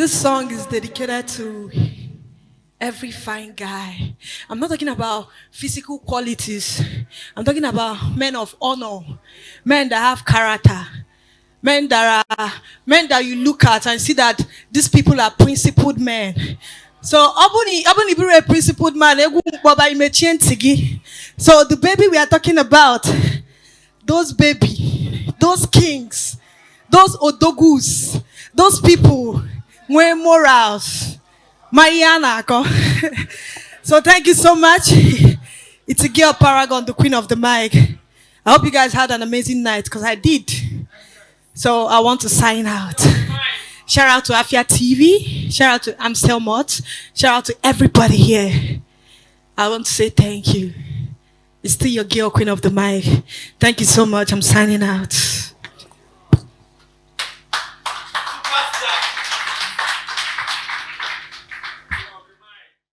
This song is dedicated to every fine guy. I'm not talking about physical qualities. I'm talking about men of honor, men that have character, men that you look at and see that these people are principled men, So Abuni be a principled man. So the baby we are talking about, those baby, those kings, those odogus, those people, with morals. Mariana. So thank you so much. It's a girl Paragon, the queen of the mic. I hope you guys had an amazing night because I did. So I want to sign out. Shout out to Afia TV. Shout out to Amstel Mott. Shout out to everybody here. I want to say thank you. It's still your girl, queen of the mic. Thank you so much. I'm signing out.